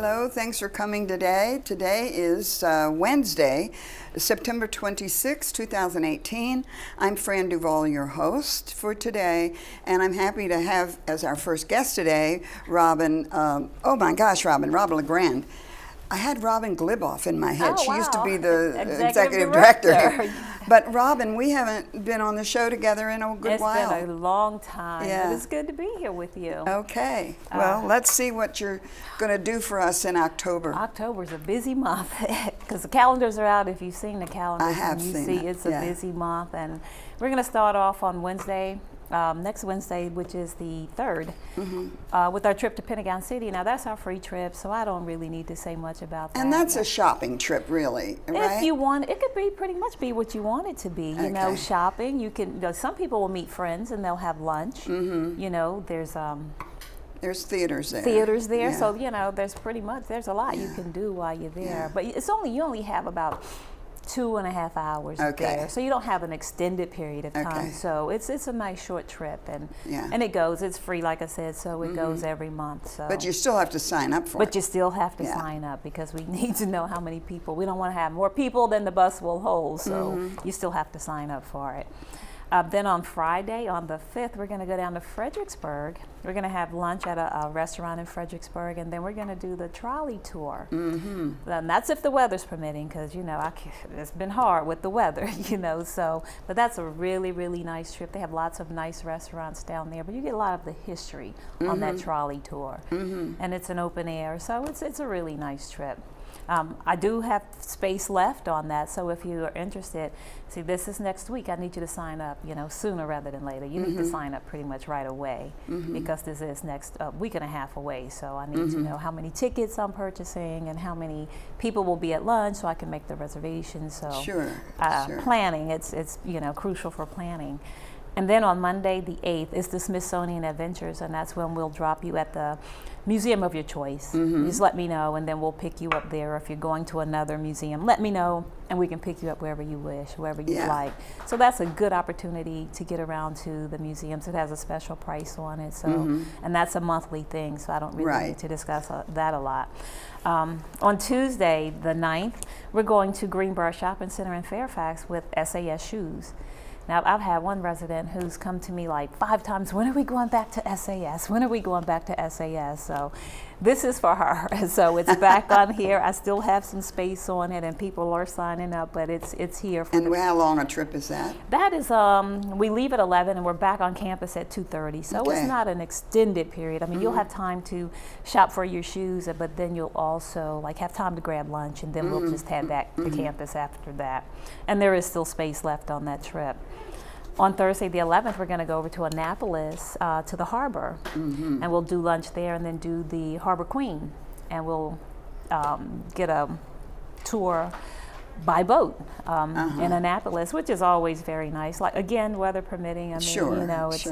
Hello, thanks for coming today. Today is Wednesday, September 26, 2018. I'm Fran Duvall, your host for today, and I'm happy to have as our first guest today, Robin LeGrand. I had Robin Gliboff in my head. Oh, she used to wow. be the Executive director. But Robin, we haven't been on the show together in a good while. It's been a long time. Yeah. But it's good to be here with you. Okay. Well, let's see what you're going to do for us in October. October's a busy month because the calendars are out. If you've seen the calendars, I have you seen see it. it's a busy month. And we're going to start off on Wednesday. Next Wednesday, which is the 3rd, with our trip to Pentagon City. Now, that's our free trip, so I don't really need to say much about that. And that's a shopping trip, really, right? If you want, it could be pretty much be what you want it to be. You know, Okay. shopping. You can. Some people will meet friends and they'll have lunch. You know, there's theaters there. theaters there, Yeah. so you know, there's a lot you can do while you're there. Yeah. But you only have about 2.5 hours Okay. there, so you don't have an extended period of time. Okay. So it's a nice short trip, and Yeah. it's free, like I said, so it goes every month. So. But you still have to sign up for it. But you still have to Yeah. sign up because we need to know how many people. We don't want to have more people than the bus will hold, so you still have to sign up for it. Then on Friday, on the 5th, we're going to go down to Fredericksburg. We're going to have lunch at a restaurant in Fredericksburg, and then we're going to do the trolley tour. And that's if the weather's permitting, because, you know, it's been hard with the weather, you know. So, but that's a really, really nice trip. They have lots of nice restaurants down there, but you get a lot of the history on that trolley tour. And it's an open air, so it's a really nice trip. I do have space left on that, so if you are interested, see, this is next week. I need you to sign up, you know, sooner rather than later. You need to sign up pretty much right away because this is next week and a half away. So I need to know how many tickets I'm purchasing and how many people will be at lunch, so I can make the reservation. So Sure. planning, it's you know, crucial for planning. And then on Monday, the 8th, is the Smithsonian Adventures, and that's when we'll drop you at the museum of your choice. Just let me know, and then we'll pick you up there. If you're going to another museum, let me know, and we can pick you up wherever you wish, wherever you like. So that's a good opportunity to get around to the museums. It has a special price on it, so and that's a monthly thing, so I don't really need to discuss that a lot. On Tuesday, the 9th, we're going to Greenbrier Shopping Center in Fairfax with SAS Shoes. Now, I've had one resident who's come to me like 5 times, when are we going back to SAS? When are we going back to SAS? So this is for her. So it's back on here. I still have some space on it, and people are signing up, but it's here. And how long a trip is that? That is, we leave at 11 and we're back on campus at 2:30. So it's not an extended period. I mean, you'll have time to shop for your shoes, but then you'll also like have time to grab lunch, and then we'll just head back to campus after that. And there is still space left on that trip. On Thursday, the 11th, we're going to go over to Annapolis, to the harbor, and we'll do lunch there and then do the Harbor Queen. And we'll get a tour by boat in Annapolis, which is always very nice. Like, again, weather permitting. I mean, you know, it's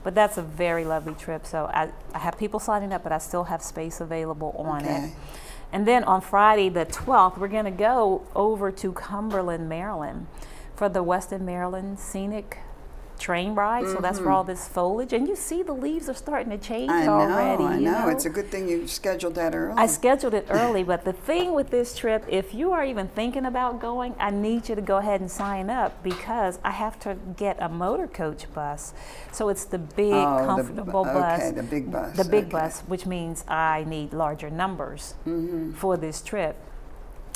but that's a very lovely trip. So I have people signing up, but I still have space available on it. And then on Friday, the 12th, we're going to go over to Cumberland, Maryland, for the Western Maryland Scenic Train Ride. So that's for all this foliage, and you see the leaves are starting to change already. I you know. It's a good thing you scheduled that early. I scheduled it early, but the thing with this trip, if you are even thinking about going, I need you to go ahead and sign up, because I have to get a motor coach bus. So it's the big, comfortable bus. Okay, the big bus. The big bus, which means I need larger numbers for this trip.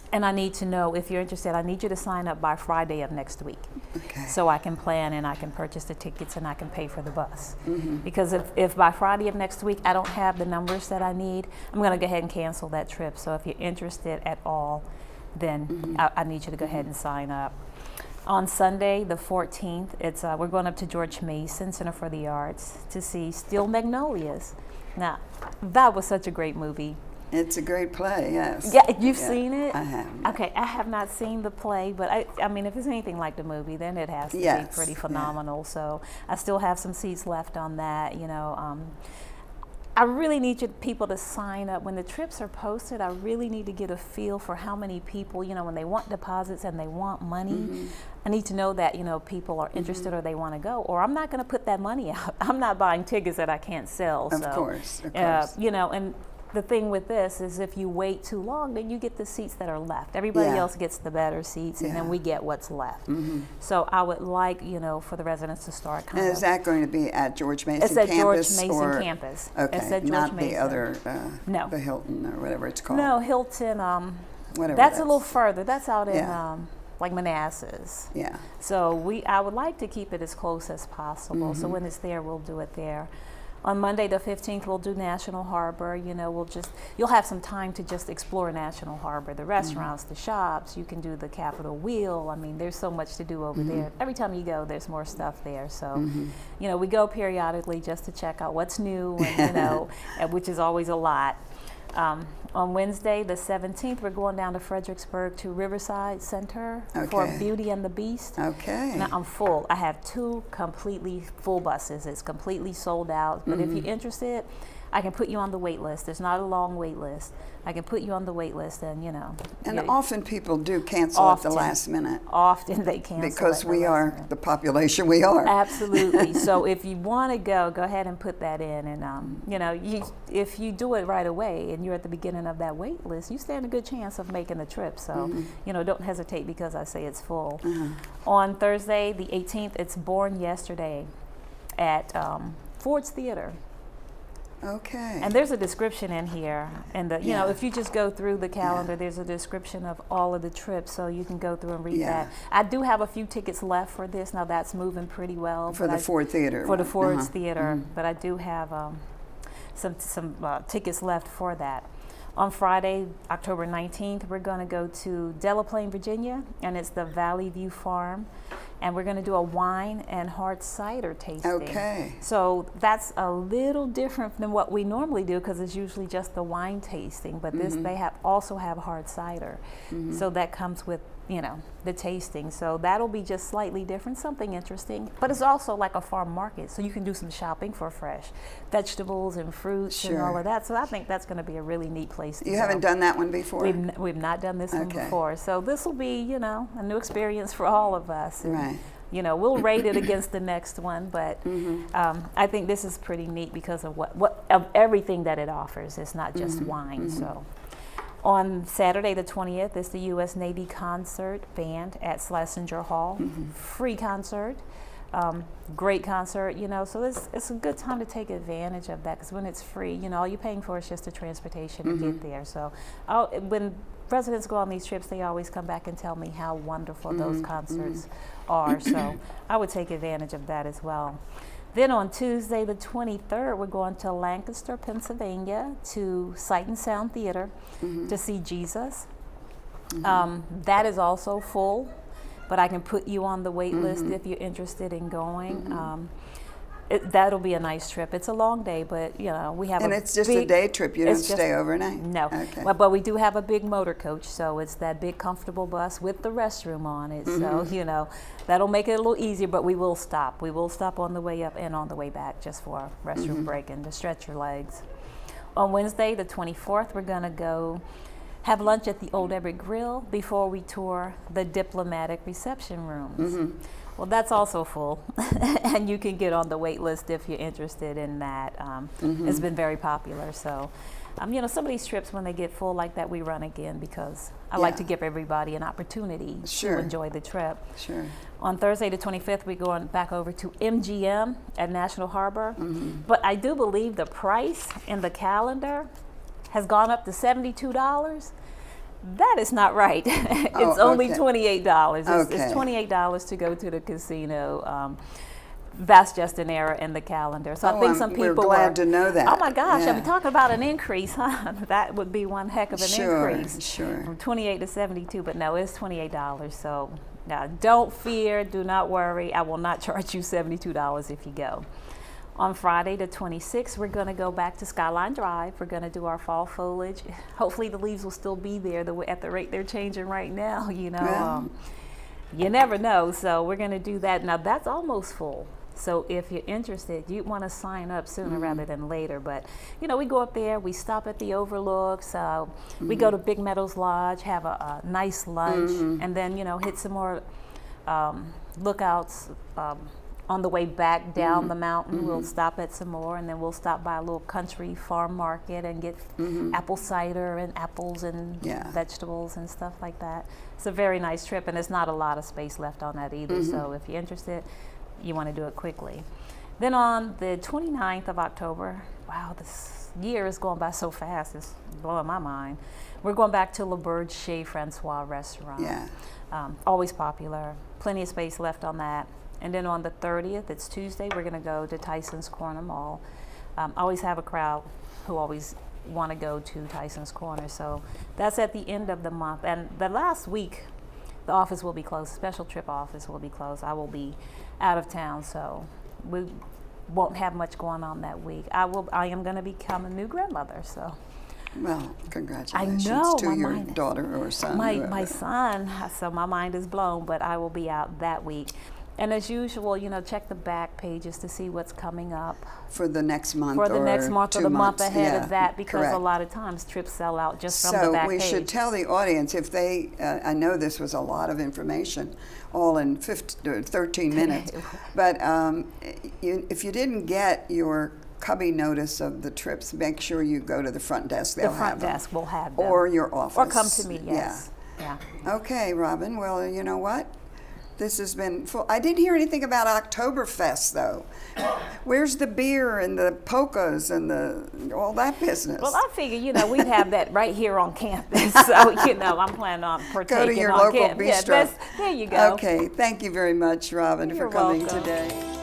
And I need to know, if you're interested, I need you to sign up by Friday of next week. Okay. So I can plan and I can purchase the tickets and I can pay for the bus. Because if by Friday of next week I don't have the numbers that I need, I'm going to go ahead and cancel that trip. So if you're interested at all, then I need you to go ahead and sign up. On Sunday, the 14th, we're going up to George Mason Center for the Arts to see Steel Magnolias. Now, that was such a great movie. It's a great play, yes. Yeah, you've seen it? I have. Okay, I have not seen the play, but I mean, if it's anything like the movie, then it has to be pretty phenomenal. So I still have some seats left on that, you know. I really need people to sign up. When the trips are posted, I really need to get a feel for how many people, you know, when they want deposits and they want money, I need to know that, you know, people are interested or they want to go, or I'm not going to put that money out. I'm not buying tickets that I can't sell. Of course. You know, and the thing with this is if you wait too long, then you get the seats that are left. Everybody else gets the better seats, and then we get what's left. So I would like, for the residents to start kind And of. is that going to be at George Mason It's at campus? George Mason campus. Okay, It's at George not Mason. the other, No. the Hilton or whatever it's called. No, Hilton, Whatever that's a little further. That's out in Yeah. like Manassas. Yeah. So I would like to keep it as close as possible. So when it's there, we'll do it there. On Monday the 15th, we'll do National Harbor. You'll have some time to just explore National Harbor, the restaurants, the shops. You can do the Capitol Wheel. I mean, there's so much to do over there. Every time you go, there's more stuff there. So, we go periodically just to check out what's new, and, and which is always a lot. On Wednesday, the 17th, we're going down to Fredericksburg to Riverside Center for Beauty and the Beast. Okay. Now, I'm full. I have 2 completely full buses. It's completely sold out. But if you're interested, I can put you on the wait list. There's not a long wait list. I can put you on the wait list, and And often people do cancel at the last minute. Often they cancel because at the we last are minute. the population we are. Absolutely. So if you want to go ahead and put that in, and if you do it right away and you're at the beginning of that wait list, you stand a good chance of making the trip. So don't hesitate because I say it's full. On Thursday, the 18th, it's Born Yesterday at Ford's Theater. Okay. And there's a description in here, and if you just go through the calendar, there's a description of all of the trips, so you can go through and read that. I do have a few tickets left for this. Now that's moving pretty well. For the Ford Theater. For the Ford's Theater, but I do have some tickets left for that. On Friday, October 19th, we're going to go to Delaplane, Virginia, and it's the Valley View Farm. And we're going to do a wine and hard cider tasting. Okay. So that's a little different than what we normally do because it's usually just the wine tasting. But this, they also have hard cider. So that comes with, the tasting. So that'll be just slightly different, something interesting. But it's also like a farm market. So you can do some shopping for fresh vegetables and fruits and all of that. So I think that's going to be a really neat place to go. You haven't done that one before? We've not done this one before. So this will be, a new experience for all of us. And, Right. We'll rate it against the next one, but I think this is pretty neat because of of everything that it offers. It's not just wine. So on Saturday the 20th is the U.S. Navy Concert Band at Schlesinger Hall. Free concert. Great concert, so it's a good time to take advantage of that because when it's free, all you're paying for is just the transportation to get there. So when residents go on these trips, they always come back and tell me how wonderful those concerts are. So I would take advantage of that as well. Then on Tuesday the 23rd, we're going to Lancaster, Pennsylvania to Sight and Sound Theater to see Jesus. That is also full. But I can put you on the wait list if you're interested in going. That'll be a nice trip. It's a long day, but we have. And it's just a day trip. You don't stay overnight. No, okay. But we do have a big motor coach, so it's that big comfortable bus with the restroom on it. So that'll make it a little easier. But we will stop. We will stop on the way up and on the way back just for a restroom break and to stretch your legs. On Wednesday, the 24th, we're gonna go have lunch at the Old Everett Grill before we tour the diplomatic reception rooms. Well, that's also full, and you can get on the wait list if you're interested in that. It's been very popular, so some of these trips, when they get full like that, we run again because I like to give everybody an opportunity to enjoy the trip. Sure. On Thursday the 25th, we're going back over to MGM at National Harbor, but I do believe the price in the calendar has gone up to $72. That is not right. It's only $28. It's $28 to go to the casino. That's just an error in the calendar. So I think some people we're glad to know that. Oh my gosh, I'm talking about an increase, huh? That would be one heck of an increase. Sure. From 28 to 72, but no, it's $28. So now don't fear, do not worry. I will not charge you $72 if you go. On Friday the 26th, we're going to go back to Skyline Drive. We're going to do our fall foliage. Hopefully the leaves will still be there at the rate they're changing right now. You never know. So we're going to do that. Now that's almost full. So if you're interested, you want to sign up sooner rather than later. But, we go up there, we stop at the overlooks, we go to Big Meadows Lodge, have a nice lunch, and then, hit some more lookouts on the way back down the mountain, we'll stop at some more, and then we'll stop by a little country farm market and get apple cider and apples and vegetables and stuff like that. It's a very nice trip, and there's not a lot of space left on that either. So if you're interested, you want to do it quickly. Then on the 29th of October, wow, this year is going by so fast, it's blowing my mind. We're going back to LeGrand Chez Francois restaurant. Yeah. Always popular, plenty of space left on that. And then on the 30th, it's Tuesday, we're going to go to Tyson's Corner Mall. Always have a crowd who always want to go to Tyson's Corner. So that's at the end of the month. And the last week, the office will be closed. Special Trip office will be closed. I will be out of town, so we won't have much going on that week. I am going to become a new grandmother, so. Well, congratulations I know, to your daughter or son. My son, so my mind is blown, but I will be out that week. And as usual, check the back pages to see what's coming up. For the next month or the month ahead of that, because correct. A lot of times trips sell out just from the back page. So we should tell the audience, if they, I know this was a lot of information, all in 13 minutes, but if you didn't get your cubby notice of the trips, make sure you go to the front desk. They'll the front have them. desk will have them. Or your office. Or come to me, yes. Yeah. Okay, Robin, well, you know what? This has been full. I didn't hear anything about Oktoberfest, though. Where's the beer and the polkas and all that business? Well, I figure, we'd have that right here on campus. So, I'm planning on partaking Go to your on local campus. bistro. There you go. Okay, thank you very much, Robin, You're for coming welcome. today.